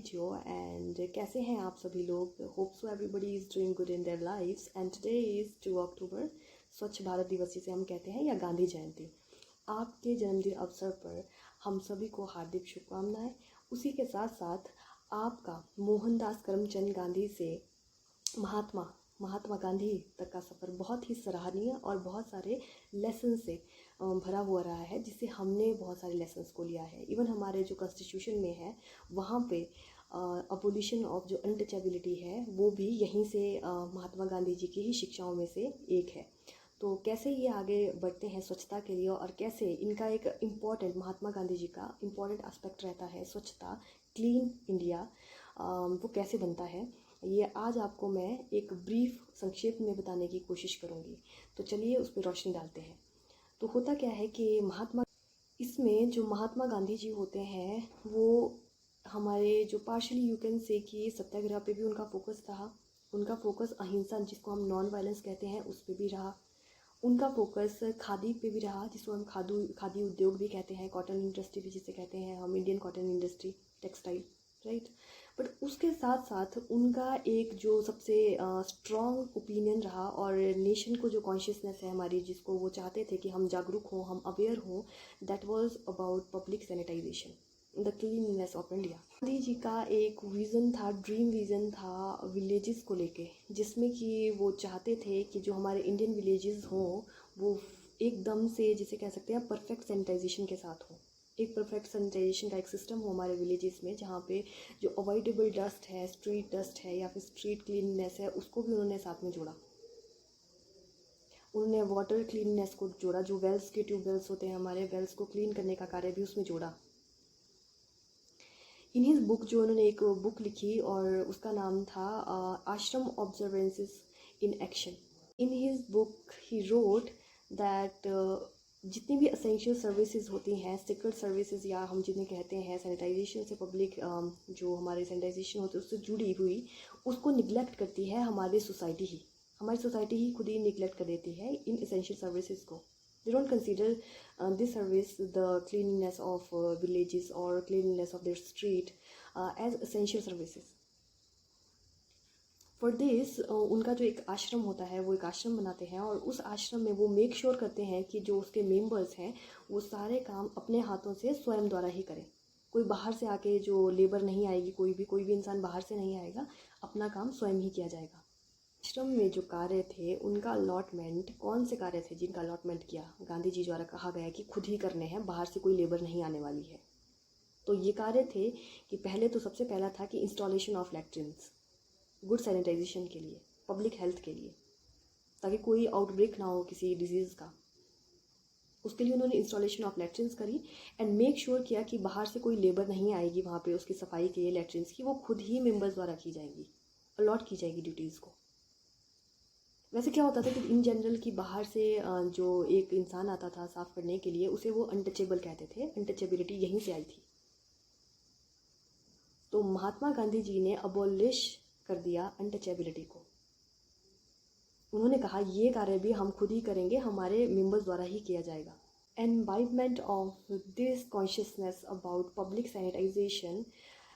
Video and कैसे हैं आप सभी लोग। Hope so everybody is doing good in their lifes and today is 2 October, Swachh Bharat दिवस जिसे हम कहते हैं या गांधी जयंती। आपके जन्मदिन अवसर पर हम सभी को हार्दिक शुभकामनाएं। उसी के साथ साथ आपका मोहनदास करमचंद गांधी से महात्मा गांधी तक का सफ़र बहुत ही सराहनीय और बहुत सारे लेसन से भरा हुआ रहा है, जिससे हमने बहुत सारे लेसन्स को लिया है। इवन हमारे जो कॉन्स्टिट्यूशन में है वहाँ पे अबोलिशन ऑफ जो अनटचेबिलिटी है वो भी यहीं से महात्मा गांधी जी की ही शिक्षाओं में से एक है। तो कैसे ये आगे बढ़ते हैं स्वच्छता के लिए और कैसे इनका एक इम्पॉर्टेंट महात्मा गांधी जी का इम्पॉर्टेंट एस्पेक्ट रहता है स्वच्छता, क्लीन इंडिया, वो कैसे बनता है, ये आज आपको मैं एक ब्रीफ संक्षेप में बताने की कोशिश करूँगी। तो चलिए उस पर रोशनी डालते हैं। तो होता क्या है कि इसमें जो महात्मा गांधी जी होते हैं वो हमारे जो पार्शली यू कैन से कि सत्याग्रह पे भी उनका फोकस था। उनका फोकस अहिंसा जिसको हम नॉन वायलेंस कहते हैं उस पर भी रहा। उनका फोकस खादी पे भी रहा, जिसको हम खादी उद्योग भी कहते हैं, कॉटन इंडस्ट्री भी जिसे कहते हैं हम, Indian cotton industry, textile, right. But उसके साथ साथ उनका एक जो सबसे स्ट्रॉन्ग ओपिनियन रहा और नेशन को जो कॉन्शियसनेस है हमारी, जिसको वो चाहते थे कि हम जागरूक हों, हम अवेयर हों, that was about public sanitization, the cleanness of India. Gandhi ji का एक विज़न था, ड्रीम विज़न था विलेजेस को लेके, जिसमें कि वो चाहते थे कि जो हमारे इंडियन विलेजेस हों वो एकदम से जिसे कह सकते हैं परफेक्ट सैनिटाइजेशन के साथ हो। एक परफेक्ट सैनिटाइजेशन का एक सिस्टम हो हमारे विलेजेस में, जहाँ पे जो अवॉइडेबल डस्ट है, स्ट्रीट डस्ट है या फिर स्ट्रीट क्लीननेस है, उसको भी उन्होंने साथ में जोड़ा। उन्होंने वाटर क्लीननेस को जोड़ा, जो वेल्स के ट्यूबवेल्स होते हैं हमारे, वेल्स को क्लीन करने का कार्य भी उसमें जोड़ा। इन हिज बुक जो उन्होंने एक बुक लिखी और उसका नाम था Ashram observances in action. In his book he wrote that जितनी भी असेंशियल सर्विसेज होती हैं, सीक्रेट सर्विसेज या हम जिन्हें कहते हैं सैनिटाइजेशन से पब्लिक, जो हमारे सैनिटाइजेशन होती है उससे जुड़ी हुई, उसको निगलेक्ट करती है हमारी सोसाइटी ही। हमारी सोसाइटी ही खुद ही निगलेक्ट कर देती है इन एसेंशियल सर्विसेज को। They don't consider this service, the cleanliness of villages or cleanliness of their street, as essential services. For this उनका जो एक आश्रम होता है वो एक आश्रम बनाते हैं और उस आश्रम में वो मेक श्योर करते हैं कि जो उसके मेंबर्स हैं वो सारे काम अपने हाथों से स्वयं द्वारा ही करें। कोई बाहर से आके जो लेबर नहीं आएगी, कोई भी इंसान बाहर से नहीं आएगा, अपना काम स्वयं ही किया जाएगा। आश्रम में जो कार्य थे उनका अलॉटमेंट, कौन से कार्य थे जिनका अलॉटमेंट किया गांधी जी द्वारा, कहा गया कि खुद ही करने हैं, बाहर से कोई लेबर नहीं आने वाली है। तो ये कार्य थे कि पहले तो सबसे पहला था कि installation of latrines, good sanitization के लिए, पब्लिक हेल्थ के लिए, ताकि कोई आउटब्रेक ना हो किसी डिजीज़ का। उसके लिए उन्होंने इंस्टॉलेशन ऑफ लैट्रिन्स करी एंड मेक श्योर किया कि बाहर से कोई लेबर नहीं आएगी वहाँ पे उसकी सफाई के लिए, लैट्रिन्स की, वो खुद ही मेंबर्स द्वारा की जाएंगी, अलॉट की जाएगी ड्यूटीज़ को। वैसे क्या होता था कि इन जनरल कि बाहर से जो एक इंसान आता था साफ़ करने के लिए, उसे वो अनटचेबल कहते थे, अनटचेबिलिटी यहीं से आई थी। तो महात्मा गांधी जी ने अबॉलिश कर दिया अनटचेबिलिटी को। उन्होंने कहा ये कार्य भी हम खुद ही करेंगे, हमारे मेंबर्स द्वारा ही किया जाएगा। Environment of this consciousness about public sanitization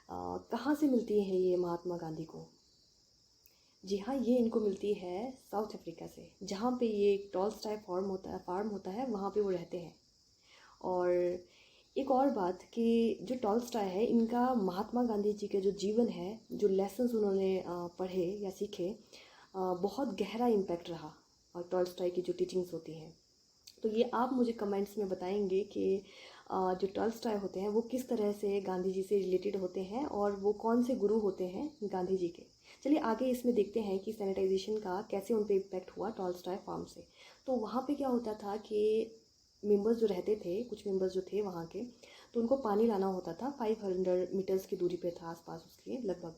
कहाँ से मिलती है ये महात्मा गांधी को? जी हाँ, ये इनको मिलती है साउथ अफ्रीका से, जहाँ पे ये एक टॉल्स्टॉय फार्म होता है, वहाँ पे वो रहते हैं। और एक और बात कि जो टॉल्स्टॉय है, इनका महात्मा गांधी जी के जो जीवन है, जो लेसन्स उन्होंने पढ़े या सीखे, बहुत गहरा इम्पैक्ट रहा। और टॉल्स्टॉय की जो टीचिंग्स होती हैं, तो ये आप मुझे कमेंट्स में बताएंगे कि जो टॉल्स्टॉय होते हैं वो किस तरह से गांधी जी से रिलेटेड होते हैं और वो कौन से गुरु होते हैं गांधी जी के। चलिए आगे इसमें देखते हैं कि सैनिटाइजेशन का कैसे उन पर इम्पैक्ट हुआ टॉल्स्टॉय फार्म से। तो वहाँ पे क्या होता था कि मेंबर्स जो रहते थे, कुछ मेंबर्स जो थे वहाँ के, तो उनको पानी लाना होता था, 500 मीटर्स की दूरी पे था आसपास उसके लगभग।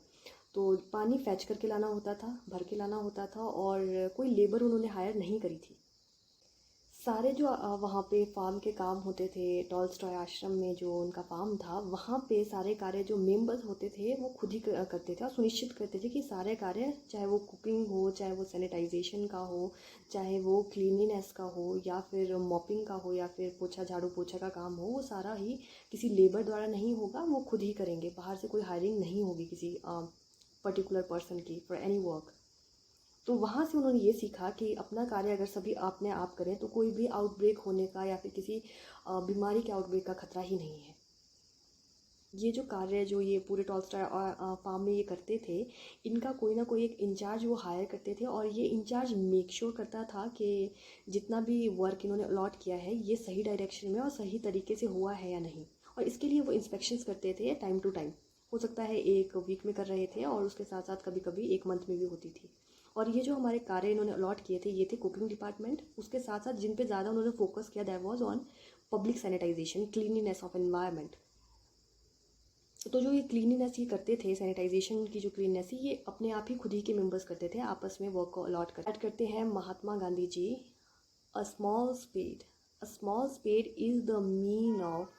तो पानी फैच करके लाना होता था, भर के लाना होता था, और कोई लेबर उन्होंने हायर नहीं करी थी। सारे जो वहाँ पे फार्म के काम होते थे, टॉल्स्टॉय आश्रम में जो उनका फार्म था, वहाँ पे सारे कार्य जो मेंबर्स होते थे वो खुद ही करते थे और सुनिश्चित करते थे कि सारे कार्य, चाहे वो कुकिंग हो, चाहे वो सैनिटाइजेशन का हो, चाहे वो क्लीनिनेस का हो, या फिर मॉपिंग का हो, या फिर पोछा झाड़ू पोछा का काम हो, वो सारा ही किसी लेबर द्वारा नहीं होगा, वो खुद ही करेंगे। बाहर से कोई हायरिंग नहीं होगी किसी पर्टिकुलर पर्सन की फॉर एनी वर्क। तो वहाँ से उन्होंने ये सीखा कि अपना कार्य अगर सभी अपने आप करें तो कोई भी आउटब्रेक होने का या फिर किसी बीमारी के आउटब्रेक का खतरा ही नहीं है। ये जो कार्य जो ये पूरे टॉल्स्टॉय फार्म में ये करते थे, इनका कोई ना कोई एक इंचार्ज वो हायर करते थे, और ये इंचार्ज मेक श्योर करता था कि जितना भी वर्क इन्होंने अलॉट किया है ये सही डायरेक्शन में और सही तरीके से हुआ है या नहीं। और इसके लिए वो इंस्पेक्शंस करते थे टाइम टू टाइम। हो सकता है एक वीक में कर रहे थे और उसके साथ साथ कभी कभी एक मंथ में भी होती थी। और ये जो हमारे कार्य इन्होंने अलॉट किए थे ये थे कुकिंग डिपार्टमेंट। उसके साथ साथ जिन पे ज़्यादा उन्होंने फोकस किया that was on public sanitization, cleanliness of environment. तो जो ये क्लीनिनेस ये करते थे, सैनिटाइजेशन की जो क्लीननेस है, ये अपने आप ही खुद ही के मेंबर्स करते थे, आपस में वर्क को अलॉट करते हैं Mahatma Gandhi ji. A small spade is the mean of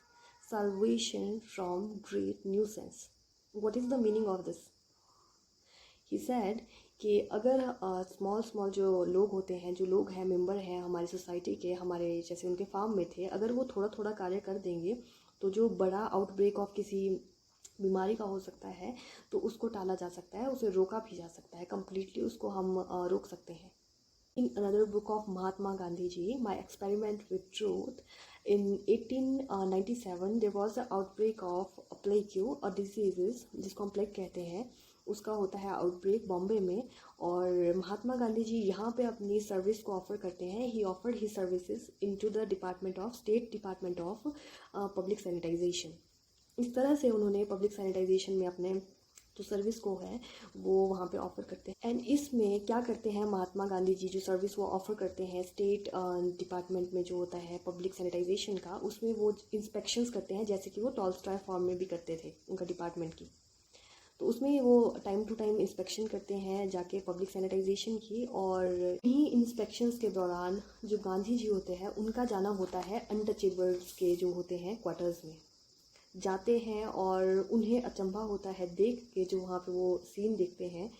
salvation from great nuisance. What is the meaning of this? He said कि अगर स्मॉल जो लोग होते हैं, जो लोग हैं, मेंबर हैं हमारी सोसाइटी के, हमारे जैसे उनके फार्म में थे, अगर वो थोड़ा थोड़ा कार्य कर देंगे तो जो बड़ा आउटब्रेक ऑफ किसी बीमारी का हो सकता है तो उसको टाला जा सकता है, उसे रोका भी जा सकता है, कम्प्लीटली उसको हम रोक सकते हैं। In another book of Mahatma Gandhi ji, My Experiment with Truth, in 1897 there was an outbreak of plague, a disease जिसको हम प्लेग कहते हैं, उसका होता है आउटब्रेक बॉम्बे में। और महात्मा गांधी जी यहाँ पे अपनी सर्विस को ऑफर करते हैं। He offered he services into the department of state department of public sanitization. इस तरह से उन्होंने पब्लिक सैनिटाइजेशन में अपने जो सर्विस को है वो वहाँ पे ऑफ़र करते हैं। एंड इसमें क्या करते हैं महात्मा गांधी जी, जो सर्विस वो ऑफ़र करते हैं स्टेट डिपार्टमेंट में जो होता है पब्लिक सैनिटाइजेशन का, उसमें वो इंस्पेक्शंस करते हैं, जैसे कि वो टॉल्स्टॉय फार्म में भी करते थे उनका डिपार्टमेंट की। तो उसमें वो टाइम टू टाइम इंस्पेक्शन करते हैं जाके पब्लिक सैनिटाइजेशन की। और इन्हीं इंस्पेक्शंस के दौरान जो गांधी जी होते हैं उनका जाना होता है अनटचेबल्स के जो होते हैं क्वार्टर्स में जाते हैं, और उन्हें अचंभा होता है देख के, जो वहाँ पे वो सीन देखते हैं।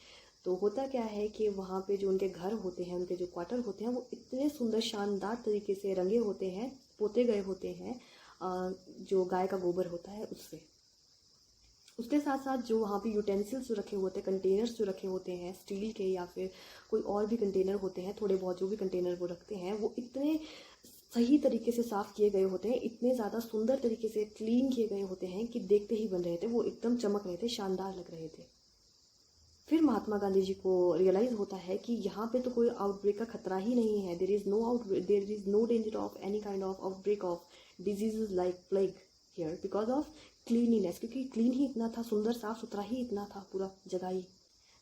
तो होता क्या है कि वहाँ पे जो उनके घर होते हैं, उनके जो क्वार्टर होते हैं, वो इतने सुंदर शानदार तरीके से रंगे होते हैं, पोते गए होते हैं जो गाय का गोबर होता है उससे। उसके साथ साथ जो वहाँ पे यूटेंसिल्स जो रखे होते हैं, कंटेनर्स जो रखे होते हैं स्टील के या फिर कोई और भी कंटेनर होते हैं, थोड़े बहुत जो भी कंटेनर वो रखते हैं, वो इतने सही तरीके से साफ़ किए गए होते हैं, इतने ज़्यादा सुंदर तरीके से क्लीन किए गए होते हैं कि देखते ही बन रहे थे, वो एकदम चमक रहे थे, शानदार लग रहे थे। फिर महात्मा गांधी जी को रियलाइज़ होता है कि यहाँ पे तो कोई आउटब्रेक का खतरा ही नहीं है। There is no danger of any kind of outbreak of disease like plague here because of cleanliness, क्योंकि क्लीन ही इतना था, सुंदर साफ सुथरा ही इतना था पूरा जगह ही।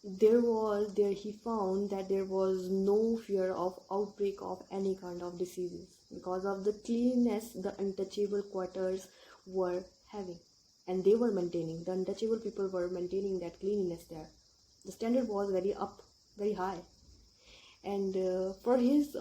There he found that there was no fear of outbreak of any kind of diseases because of the cleanliness the untouchable quarters were having, and they were maintaining, the untouchable people were maintaining that cleanliness there. The standard was very high. And for his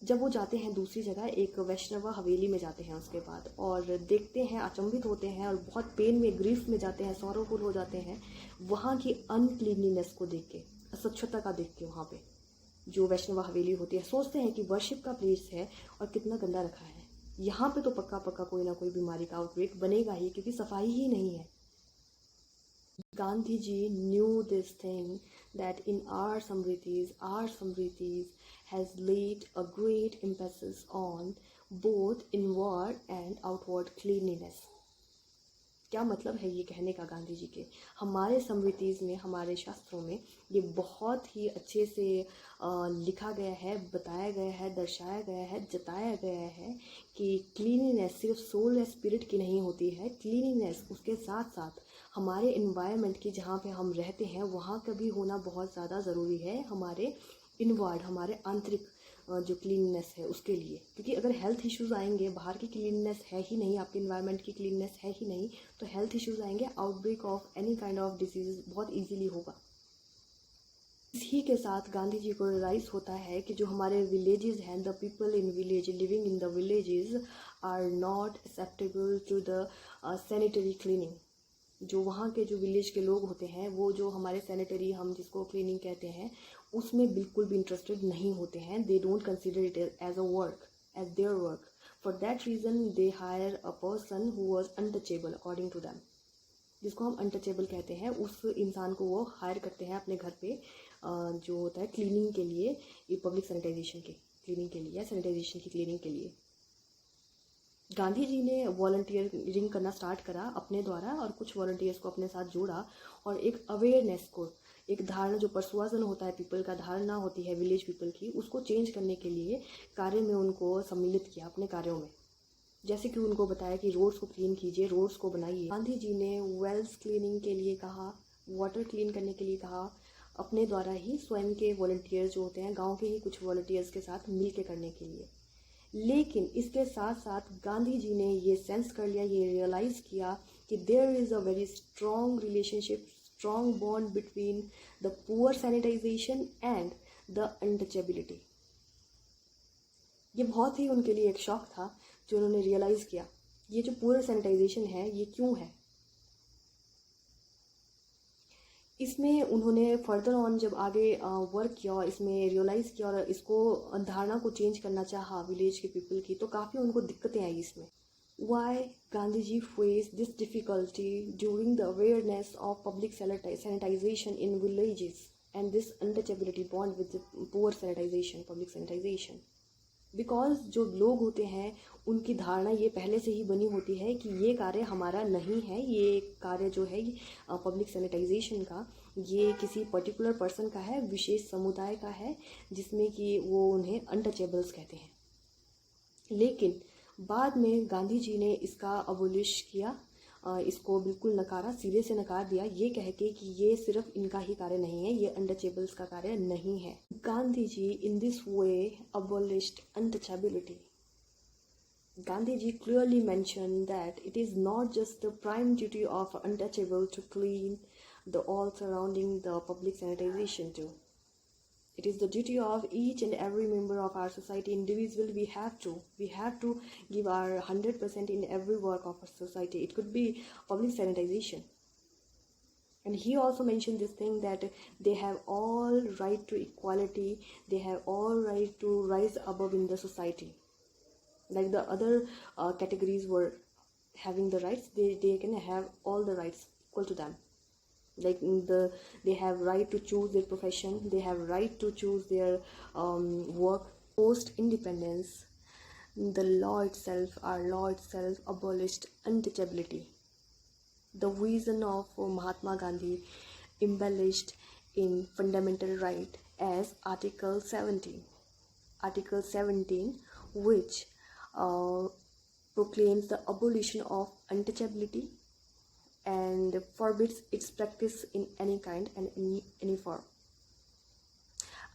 जब वो जाते हैं दूसरी जगह, एक वैष्णवा हवेली में जाते हैं उसके बाद, और देखते हैं, अचंभित होते हैं और बहुत पेन में, ग्रीफ में जाते हैं, सॉरोफुल हो जाते हैं वहाँ की अनक्लीनलीनेस को देख के, अस्वच्छता का देख के। वहाँ पे जो वैष्णवा हवेली होती है, सोचते हैं कि वर्शिप का प्लेस है और कितना गंदा रखा है, यहाँ पे तो पक्का पक्का कोई ना कोई बीमारी का आउटब्रेक बनेगा ही, क्योंकि सफाई ही नहीं है। Gandhi ji knew this thing, that in our Samritis has laid a great emphasis on both inward and outward cleanliness. क्या मतलब है ये कहने का गांधी जी के? हमारे समृतिज में, हमारे शास्त्रों में ये बहुत ही अच्छे से लिखा गया है, बताया गया है, दर्शाया गया है, जताया गया है कि क्लीनिनेस सिर्फ सोल या स्पिरिट की नहीं होती है। क्लीनिनेस उसके साथ साथ हमारे इन्वायरमेंट की, जहाँ पे हम रहते हैं, वहाँ का भी होना बहुत ज़्यादा ज़रूरी है। हमारे इनवर्ड, हमारे आंतरिक जो क्लीननेस है उसके लिए, क्योंकि अगर हेल्थ इश्यूज़ आएंगे, बाहर की क्लीननेस है ही नहीं, आपके इन्वायरमेंट की क्लीननेस है ही नहीं, तो हेल्थ इश्यूज़ आएंगे, outbreak of any kind of disease बहुत इजीली होगा। इसी के साथ गांधी जी को रियलाइज़ होता है कि जो हमारे विलेजेस हैं, the people in village living in the villages are not acceptable to the sanitary cleaning. जो वहाँ के जो विलेज के लोग होते हैं वो जो हमारे सैनिटरी, हम जिसको क्लीनिंग कहते हैं, उसमें बिल्कुल भी इंटरेस्टेड नहीं होते हैं। They don't consider it as a work, as their work. For that reason they hire a person who was untouchable according to them, जिसको हम अनटचेबल कहते हैं। उस इंसान को वो हायर करते हैं अपने घर पे जो होता है क्लीनिंग के लिए, ये पब्लिक सैनिटाइजेशन के क्लीनिंग के लिए या सैनिटाइजेशन की क्लीनिंग के लिए। गांधी जी ने वॉलंटियरिंग करना स्टार्ट करा अपने द्वारा और कुछ वॉलंटियर्स को अपने साथ जोड़ा और एक अवेयरनेस को, एक धारणा जो परसुआजन होता है पीपल का, धारणा होती है विलेज पीपल की, उसको चेंज करने के लिए कार्य में उनको सम्मिलित किया अपने कार्यों में। जैसे कि उनको बताया कि रोड्स को क्लीन कीजिए, रोड्स को बनाइए। गांधी जी ने वेल्स क्लीनिंग के लिए कहा, वाटर क्लीन करने के लिए कहा, अपने द्वारा ही स्वयं के वॉलंटियर्स जो होते हैं गांव के ही कुछ वॉलंटियर्स के साथ मिल के करने के लिए। लेकिन इसके साथ साथ गांधी जी ने ये सेंस कर लिया, ये रियलाइज़ किया कि there is a very strong relationship, strong bond between the poor sanitization and the untouchability. ये बहुत ही उनके लिए एक शौक था जो उन्होंने रियलाइज़ किया, ये जो पुअर सैनिटाइजेशन है ये क्यों है। इसमें उन्होंने फर्दर ऑन जब आगे वर्क किया और इसमें रियलाइज़ किया और इसको धारणा को चेंज करना चाहा विलेज के पीपल की, तो काफ़ी उनको दिक्कतें आई इसमें। Why Gandhi ji face this difficulty during the awareness of public sanitization in villages and this untouchability bond with poor sanitization, public sanitization. Because जो लोग होते हैं उनकी धारणा ये पहले से ही बनी होती है कि ये कार्य हमारा नहीं है, ये कार्य जो है पब्लिक सैनिटाइजेशन का, ये किसी पर्टिकुलर पर्सन का है, विशेष समुदाय का है, जिसमें कि वो उन्हें अनटचेबल्स कहते हैं। लेकिन बाद में गांधी जी ने इसका अबोलिश किया, इसको बिल्कुल नकारा, सिरे से नकार दिया, ये कह के कि ये सिर्फ इनका ही कार्य नहीं है, ये अनटचेबल्स का कार्य नहीं है। Gandhi ji in this way abolished untouchability. Gandhi ji clearly mentioned that it is not just the prime duty of untouchable to clean the all surrounding the public sanitation too. It is the duty of each and every member of our society individual. We have to give our 100% in every work of our society. It could be public sanitation. And he also mentioned this thing that they have all right to equality, they have all right to rise above in the society. Like the other categories were having the rights, they can have all the rights equal to them. Like they have right to choose their profession, they have right to choose their work. Post independence, the law itself, our law itself abolished untouchability. The vision of Mahatma Gandhi embellished in fundamental right as Article 17. Article 17, which proclaims the abolition of untouchability and forbids its practice in any kind and any form.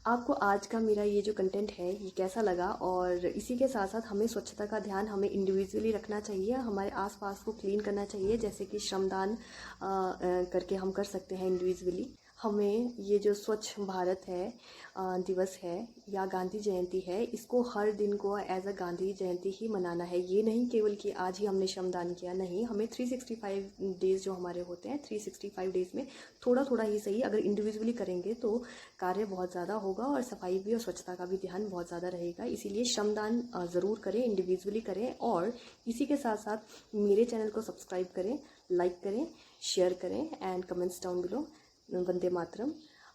आपको आज का मेरा ये जो content है ये कैसा लगा? और इसी के साथ साथ हमें स्वच्छता का ध्यान हमें इंडिविजुअली रखना चाहिए, हमारे आसपास को क्लीन करना चाहिए, जैसे कि श्रमदान करके हम कर सकते हैं इंडिविजुअली। हमें ये जो स्वच्छ भारत है दिवस है या गांधी जयंती है, इसको हर दिन को एज अ गांधी जयंती ही मनाना है। ये नहीं केवल कि आज ही हमने श्रमदान किया, नहीं, हमें 365 डेज़ जो हमारे होते हैं, 365 डेज़ में थोड़ा थोड़ा ही सही अगर इंडिविजुअली करेंगे तो कार्य बहुत ज़्यादा होगा और सफाई भी और स्वच्छता का भी ध्यान बहुत ज़्यादा रहेगा। इसीलिए श्रमदान ज़रूर करें, इंडिविजुअली करें। और इसी के साथ साथ मेरे चैनल को सब्सक्राइब करें, लाइक करें, शेयर करें and comments down below. Vande Mataram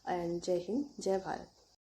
and जय हिंद, जय भारत।